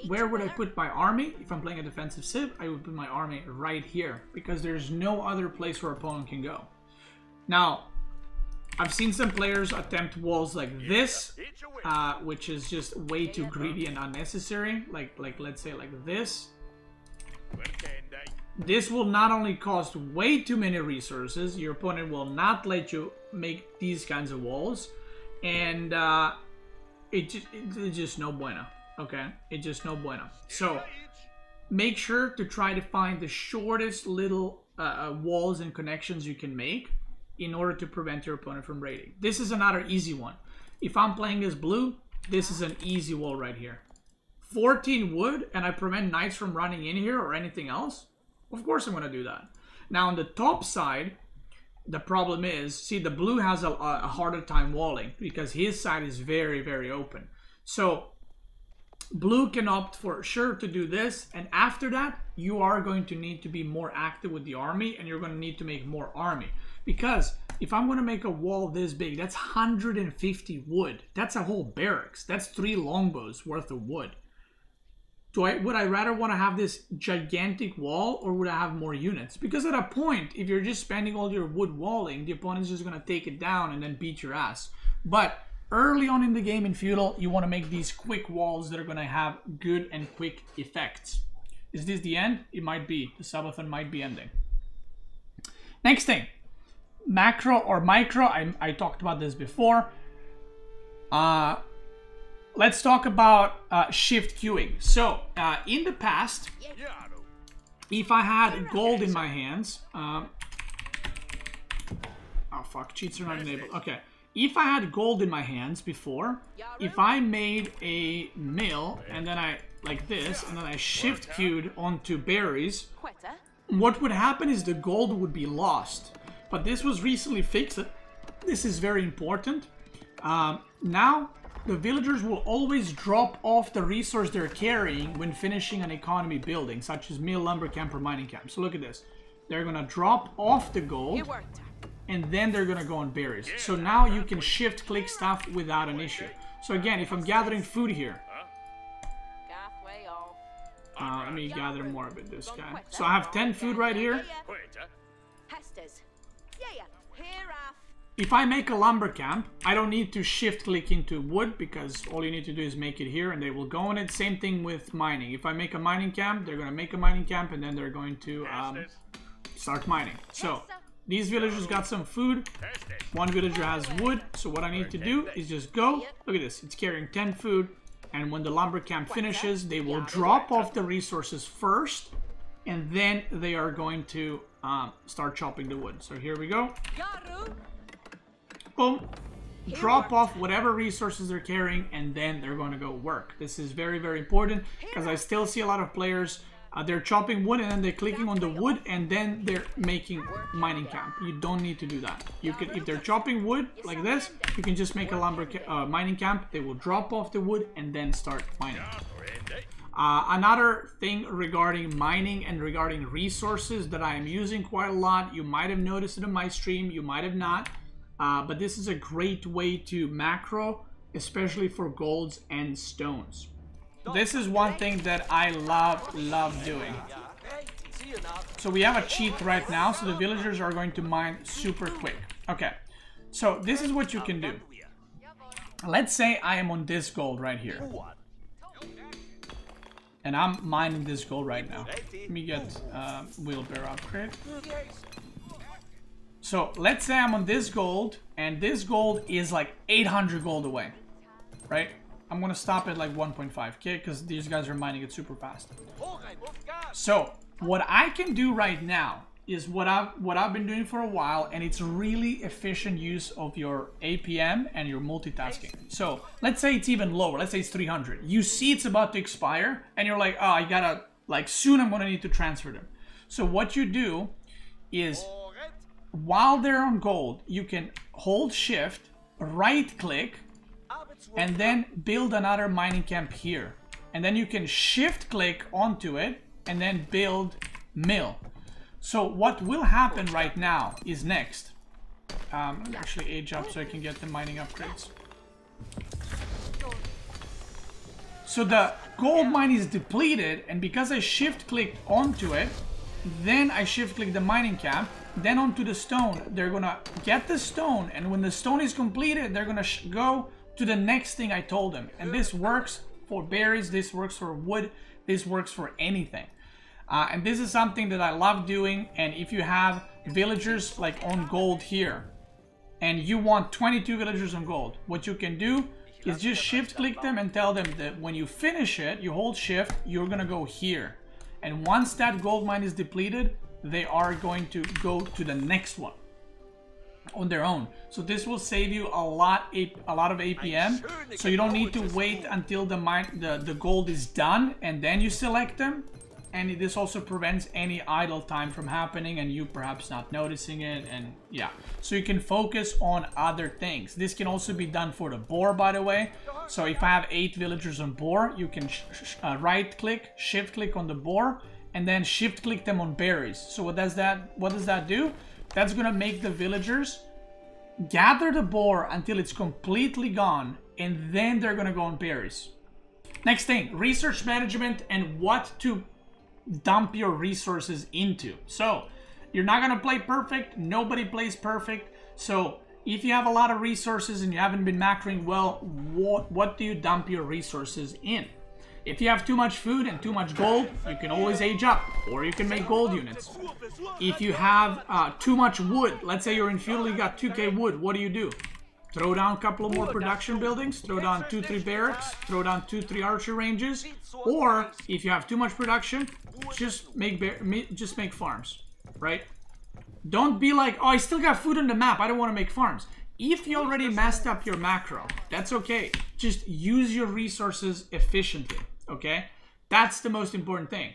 where would I put my army? If I'm playing a defensive civ, I would put my army right here, because there's no other place where opponent can go. Now, I've seen some players attempt walls like this, which is just way too greedy and unnecessary. Like let's say like this. This will not only cost way too many resources, your opponent will not let you make these kinds of walls, and it's just no bueno, okay? It's just no bueno. So, make sure to try to find the shortest little walls and connections you can make in order to prevent your opponent from raiding. This is another easy one. If I'm playing as blue, this is an easy wall right here. 14 wood, and I prevent knights from running in here or anything else? Of course I'm going to do that. Now on the top side, the problem is, see, the blue has a harder time walling because his side is very, very open. So blue can opt for sure to do this, and after that, you are going to need to be more active with the army, and you're going to need to make more army. Because if I'm going to make a wall this big, that's 150 wood. That's a whole barracks. That's 3 longbows worth of wood. Would I rather want to have this gigantic wall, or would I have more units? Because at a point, if you're just spending all your wood walling, the opponent's just going to take it down and then beat your ass. But early on in the game in Feudal, you want to make these quick walls that are going to have good and quick effects. Is this the end? It might be. The subathon might be ending. Next thing. Macro or micro. I talked about this before. Let's talk about shift queuing. So, in the past, if I had gold in my hands... oh fuck, cheats are not enabled. Okay. If I had gold in my hands before, if I made a mill, and then I, like this, and then I shift queued onto berries, what would happen is the gold would be lost. But this was recently fixed. This is very important. Now, the villagers will always drop off the resource they're carrying when finishing an economy building, such as mill, lumber camp, or mining camp. So look at this. They're going to drop off the gold, and then they're going to go on berries. So now you can shift click stuff without an issue. So again, if I'm gathering food here, Let me gather more of it, this guy. So I have 10 food right here. If I make a lumber camp, I don't need to shift click into wood because all you need to do is make it here and they will go on it. Same thing with mining. If I make a mining camp, they're going to make a mining camp and then they're going to start mining. So these villagers got some food. One villager has wood. So what I need to do is just go. Look at this. It's carrying 10 food. And when the lumber camp finishes, they will drop off the resources first. And then they are going to start chopping the wood. So here we go. Boom. Drop off whatever resources they're carrying. And then they're going to go work. This is very, very important. Because I still see a lot of players... they're chopping wood and then they're clicking on the wood and then they're making mining camp. You don't need to do that. You can, if they're chopping wood like this, you can just make a lumber mining camp. They will drop off the wood and then start mining. Another thing regarding mining and regarding resources that I am using quite a lot. You might have noticed it in my stream. You might have not. But this is a great way to macro, especially for golds and stones. This is one thing that I love doing. So we have a cheat right now, so the villagers are going to mine super quick. Okay, so this is what you can do. Let's say I am on this gold right here. And I'm mining this gold right now. Let me get wheelbarrow upgrade. So let's say I'm on this gold, and this gold is like 800 gold away, right? I'm gonna stop at like 1.5k because these guys are mining it super fast. So what I can do right now is what I've been doing for a while, and it's really efficient use of your APM and your multitasking. So let's say it's even lower. Let's say it's 300. You see it's about to expire, and you're like, oh, I gotta, like, soon I'm gonna need to transfer them. So what you do is, while they're on gold, you can hold shift, right click, and then build another mining camp here. And then you can shift click onto it and then build mill. So what will happen right now is next. Actually age up so I can get the mining upgrades. So the gold mine is depleted, and because I shift clicked onto it, then I shift click the mining camp, then onto the stone. They're gonna get the stone, and when the stone is completed, they're gonna go to the next thing I told them. And this works for berries, this works for wood, this works for anything. And this is something that I love doing. And if you have villagers like on gold here, and you want 22 villagers on gold, what you can do is just shift click them and tell them that when you finish it, you hold shift, you're gonna go here. And once that gold mine is depleted, they are going to go to the next one on their own. So this will save you a lot of APM, so you don't need to wait until the gold is done and then you select them. And this also prevents any idle time from happening and you perhaps not noticing it. And yeah, so you can focus on other things. This can also be done for the boar, by the way. So if I have 8 villagers on boar, you can right click, shift click on the boar, and then shift click them on berries. So what does that do? That's gonna make the villagers gather the boar until it's completely gone, and then they're gonna go on berries. Next thing, research management and what to dump your resources into. So you're not gonna play perfect. Nobody plays perfect. So if you have a lot of resources and you haven't been macroing well, what do you dump your resources in? If you have too much food and too much gold, you can always age up, or you can make gold units. If you have too much wood, let's say you're in feudal, you got 2k wood, what do? Throw down a couple of more production buildings, throw down 2-3 barracks, throw down 2-3 archer ranges, or if you have too much production, just make farms, right? Don't be like, oh, I still got food on the map, I don't want to make farms. If you already messed up your macro, that's okay. Just use your resources efficiently, okay? That's the most important thing.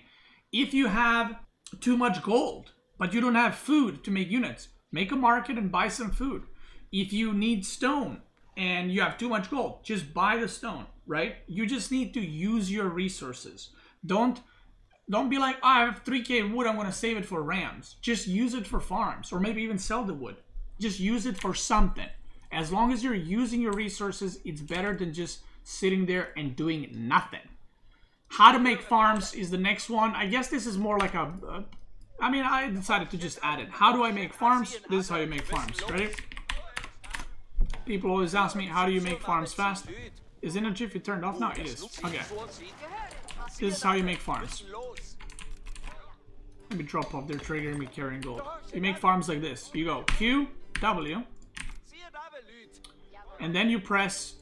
If you have too much gold, but you don't have food to make units, make a market and buy some food. If you need stone and you have too much gold, just buy the stone, right? You just need to use your resources. Don't be like, oh, I have 3k wood, I'm gonna save it for rams. Just use it for farms, or maybe even sell the wood. Just use it for something. As long as you're using your resources, it's better than just sitting there and doing nothing. How to make farms is the next one. I guess this is more like I mean, I decided to just add it. How do I make farms? This is how you make farms. Ready? People always ask me, how do you make farms fast? Is energy if you turned off now? It is. Okay. This is how you make farms. Let me drop off. They're triggering me carrying gold. You make farms like this. You go Q, W, and then you press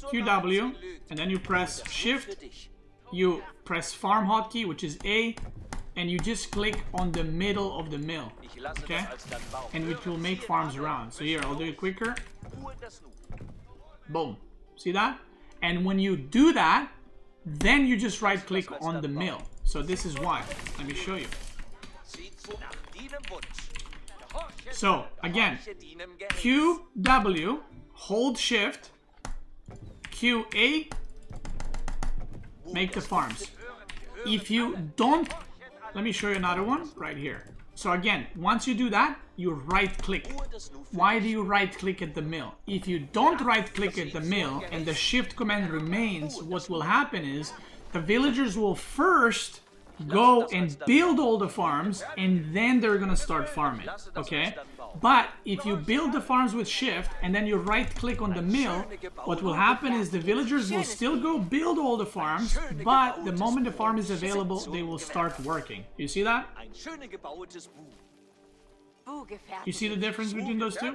QW, and then you press Shift. You press farm hotkey, which is A, and you just click on the middle of the mill. Okay? And it will make farms around. So here, I'll do it quicker. Boom. See that? And when you do that, then you just right click on the mill. So this is why. Let me show you. So again, QW, hold shift, QA, make the farms. If you don't, let me show you another one right here. So again, once you do that, you right click. Why do you right click at the mill? If you don't right click at the mill and the shift command remains, what will happen is the villagers will first go and build all the farms and then they're gonna start farming, okay? But if you build the farms with shift and then you right click on the mill, what will happen is the villagers will still go build all the farms, but the moment the farm is available, they will start working. You see that? You see the difference between those two?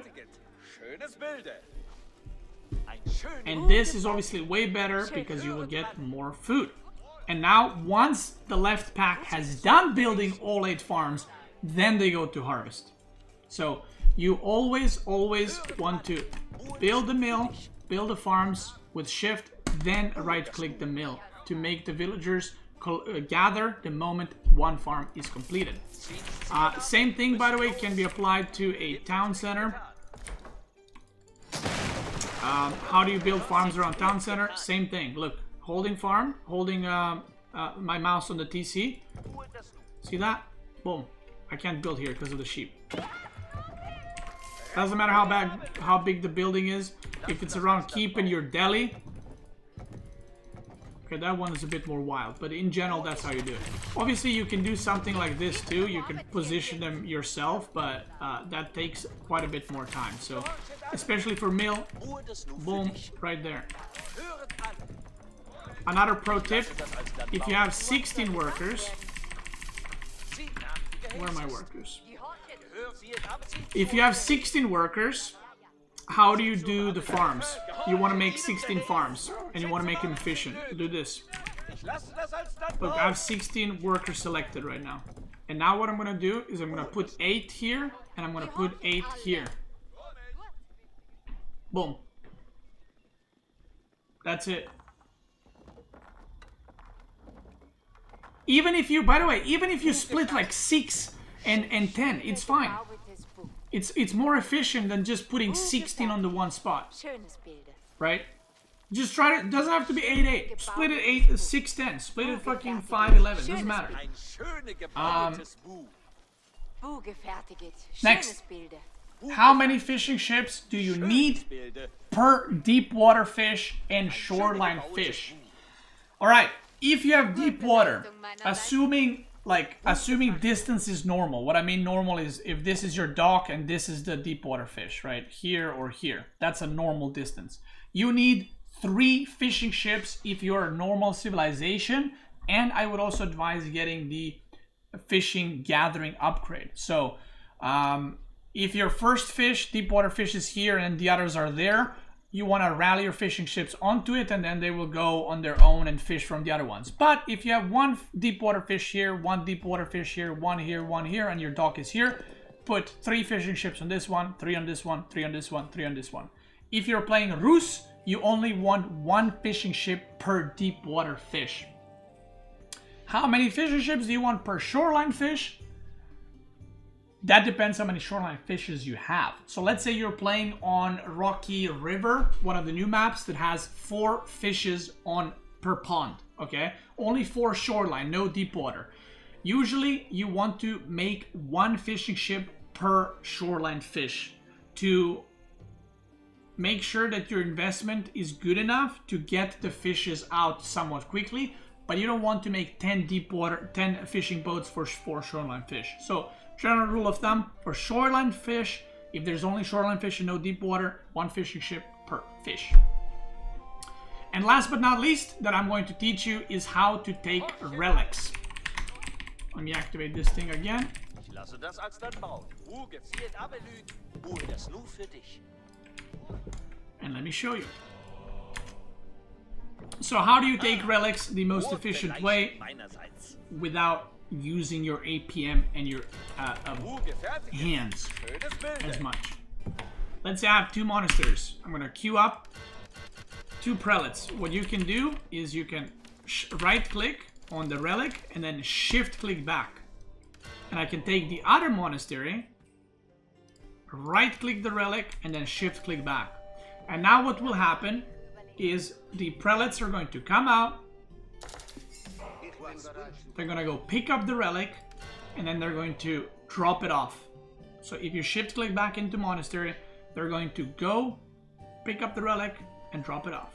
And this is obviously way better because you will get more food. And now, once the left pack has done building all 8 farms, then they go to harvest. So, you always want to build the mill, build the farms with shift, then right-click the mill to make the villagers gather the moment one farm is completed. Same thing, by the way, can be applied to a town center. How do you build farms around town center? Same thing. Look. Holding farm, holding my mouse on the TC. See that? Boom. I can't build here because of the sheep. Doesn't matter how big the building is. If it's around keep in your deli. Okay, that one is a bit more wild, but in general, that's how you do it. Obviously, you can do something like this too. You can position them yourself, but that takes quite a bit more time. So, especially for mill, boom, right there. Another pro tip, if you have 16 workers, where are my workers? If you have 16 workers, how do you do the farms? You want to make 16 farms, and you want to make them efficient. Do this. Look, I have 16 workers selected right now. And now what I'm going to do is I'm going to put 8 here, and I'm going to put 8 here. Boom. That's it. Even if you, by the way, even if you split like 6 and 10, it's fine. It's more efficient than just putting 16 on the one spot. Right? Just try to, it doesn't have to be 8-8. Split it 6-10. Split it fucking 5-11. Doesn't matter. Next. How many fishing ships do you need per deep water fish and shoreline fish? Alright. If you have deep water, assuming distance is normal. What I mean normal is if this is your dock and this is the deep water fish, right? Here or here. That's a normal distance. You need 3 fishing ships if you're a normal civilization. And I would also advise getting the fishing gathering upgrade. So, if your first fish, deep water fish, is here and the others are there, you want to rally your fishing ships onto it and then they will go on their own and fish from the other ones. But if you have 1 deep water fish here, 1 deep water fish here, 1 here, 1 here, and your dock is here, put 3 fishing ships on this one, 3 on this one, 3 on this one, 3 on this one. If you're playing Rus, you only want 1 fishing ship per deep water fish. How many fishing ships do you want per shoreline fish? That depends how many shoreline fishes you have. So let's say you're playing on Rocky River, one of the new maps that has 4 fishes on per pond, okay? Only 4 shoreline, no deep water. Usually you want to make 1 fishing ship per shoreline fish to make sure that your investment is good enough to get the fishes out somewhat quickly. but you don't want to make 10 deep water, 10 fishing boats for 4 shoreline fish. So general rule of thumb, for shoreline fish, if there's only shoreline fish and no deep water, 1 fishing ship per fish. And last but not least that I'm going to teach you is how to take relics. Let me activate this thing again. And let me show you. So how do you take relics the most efficient way without using your APM and your hands as much? Let's say I have 2 monasteries. I'm gonna queue up 2 prelates. What you can do is you can right click on the relic and then shift click back. And I can take the other monastery, right click the relic and then shift click back. And now what will happen is the prelates are going to come out, they're going to go pick up the relic, and then they're going to drop it off. So if you shift click back into monastery, they're going to go pick up the relic and drop it off.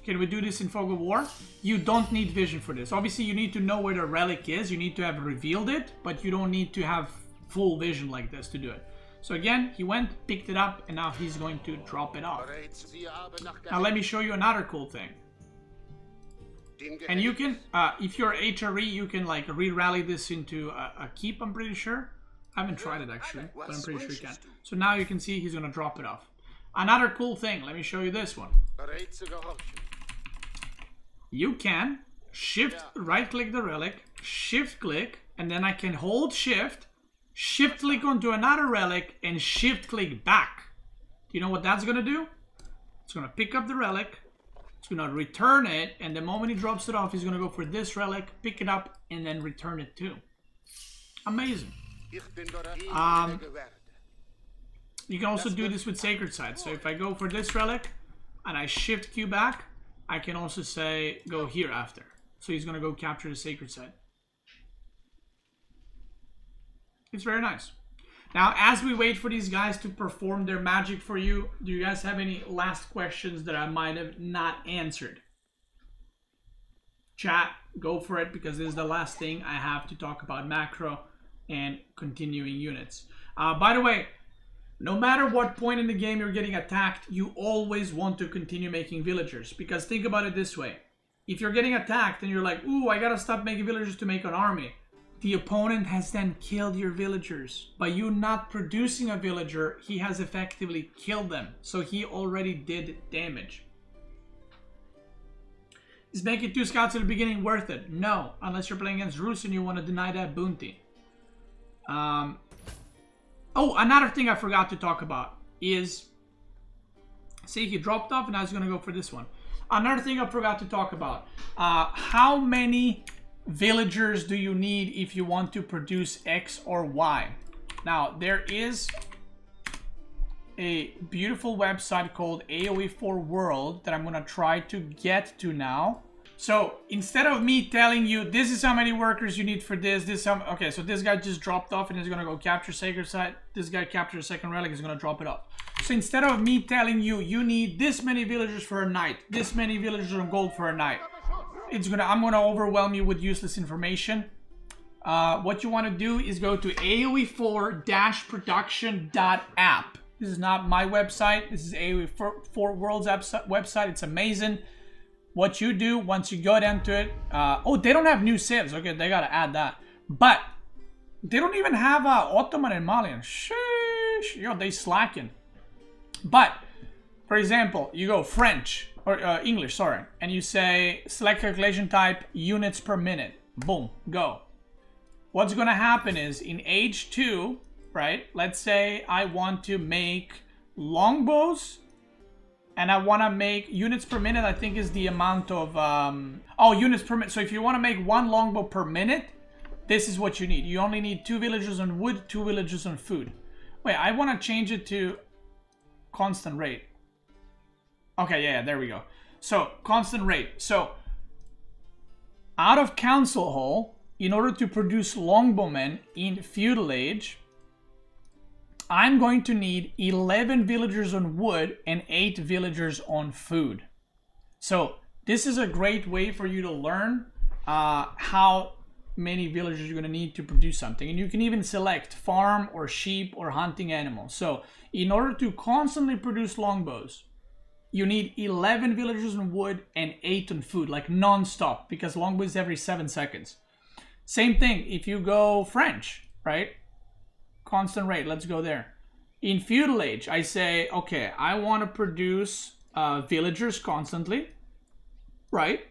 Can we do this in Fog of War? You don't need vision for this. Obviously you need to know where the relic is, you need to have revealed it, but you don't need to have full vision like this to do it. So again, he went, picked it up, and now he's going to drop it off. Now let me show you another cool thing. And you can, if you're HRE, you can like re-rally this into a keep, I'm pretty sure. I haven't tried it actually, but I'm pretty sure you can. So now you can see he's going to drop it off. Another cool thing, let me show you this one. You can shift, right click the relic, shift click, and then I can hold shift, shift click onto another relic, and shift click back. Do you know what that's gonna do? It's gonna pick up the relic, it's gonna return it, and the moment he drops it off, he's gonna go for this relic, pick it up, and then return it too. Amazing. You can also do this with sacred sites. So if I go for this relic and I shift Q back, I can also say go here after. So he's gonna go capture the sacred site. It's very nice. Now, as we wait for these guys to perform their magic for you, do you guys have any last questions that I might have not answered? Chat, go for it, because this is the last thing I have to talk about macro and continuing units. By the way, no matter what point in the game you're getting attacked, you always want to continue making villagers. Because think about it this way. If you're getting attacked and you're like, ooh, I gotta stop making villagers to make an army. The opponent has then killed your villagers. By you not producing a villager, he has effectively killed them. So he already did damage. Is making 2 scouts at the beginning worth it? No, unless you're playing against Rus and you want to deny that bounty. Oh, another thing I forgot to talk about is, see, he dropped off and now he's going to go for this one. Another thing I forgot to talk about, how many villagers do you need if you want to produce X or Y? Now, there is a beautiful website called AOE4 World that I'm going to try to get to now. So instead of me telling you this is how many workers you need for this, okay, so this guy just dropped off and is gonna go capture sacred site. This guy captured a second relic, is gonna drop it off. So instead of me telling you you need this many villagers for a night, this many villagers on gold for a night, I'm gonna overwhelm you with useless information. What you want to do is go to AOE4-production.app. This is not my website. This is AOE4 World's website. It's amazing. What you do once you go into it, oh, they don't have new civs. Okay, they gotta add that. But they don't even have Ottoman and Malian. Sheesh, yo, they slacking. But for example, you go French or English, sorry, and you say select calculation type units per minute. Boom, go. What's gonna happen is in age 2, right? Let's say I want to make longbows. And I want to make units per minute, I think is the amount of, oh, units per minute. So if you want to make 1 longbow per minute, this is what you need. You only need 2 villagers on wood, 2 villagers on food. Wait, I want to change it to constant rate. Okay, yeah, there we go. So, constant rate. So, out of council hall, in order to produce longbowmen in feudal age, I'm going to need 11 villagers on wood and 8 villagers on food. So this is a great way for you to learn how many villagers you're going to need to produce something. And you can even select farm or sheep or hunting animals. So in order to constantly produce longbows, you need 11 villagers on wood and 8 on food, like non-stop, because longbow is every 7 seconds. Same thing if you go French, right? Constant rate, let's go there. In feudal age, I say, okay, I want to produce villagers constantly, right?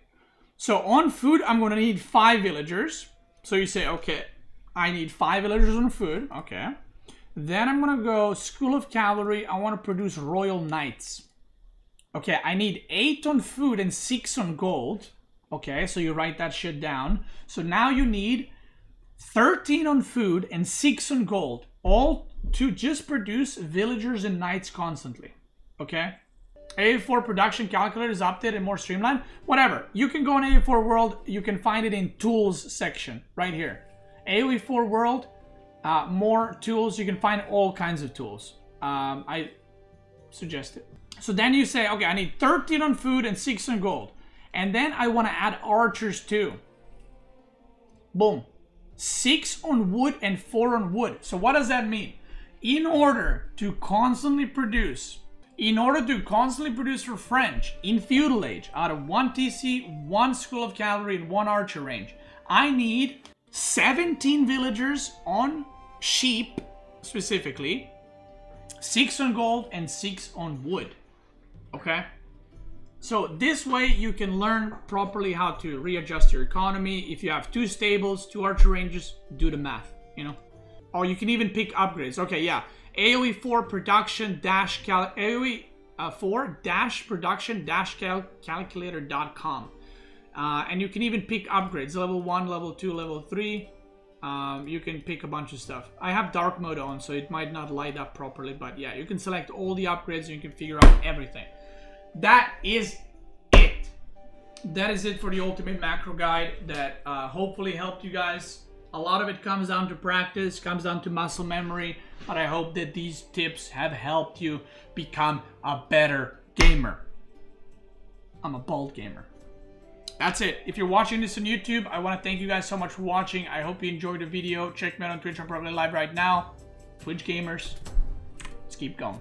So on food, I'm going to need 5 villagers. So you say, okay, I need 5 villagers on food, okay. Then I'm going to go School of Cavalry, I want to produce royal knights. Okay, I need 8 on food and 6 on gold. Okay, so you write that shit down. So now you need 13 on food and 6 on gold, all to just produce villagers and knights constantly. Okay, AO4 production calculator is updated and more streamlined. Whatever, you can go on AO4 World, you can find it in tools section right here. AOE4 World, more tools, you can find all kinds of tools. I suggest it. So then you say, okay, I need 13 on food and 6 on gold. And then I want to add archers too. Boom. 6 on wood and 4 on wood. So what does that mean? In order to constantly produce for French in feudal age, out of 1 TC, 1 School of Cavalry, and 1 archer range, I need 17 villagers on sheep specifically, 6 on gold and 6 on wood. Okay? So this way you can learn properly how to readjust your economy. If you have 2 stables, 2 archer ranges, do the math, you know? Or you can even pick upgrades. Okay, yeah. AoE 4 production dash AoE 4 dash production dash calculator.com. And you can even pick upgrades, level 1, level 2, level 3. You can pick a bunch of stuff. I have dark mode on, so it might not light up properly, but yeah, you can select all the upgrades and you can figure out everything. That is it. That is it for the ultimate macro guide that hopefully helped you guys. A lot of it comes down to practice, comes down to muscle memory, but I hope that these tips have helped you become a better gamer. I'm a bald gamer. That's it. If you're watching this on YouTube, I want to thank you guys so much for watching. I hope you enjoyed the video. Check me out on Twitch. I'm probably live right now. Twitch gamers, let's keep going.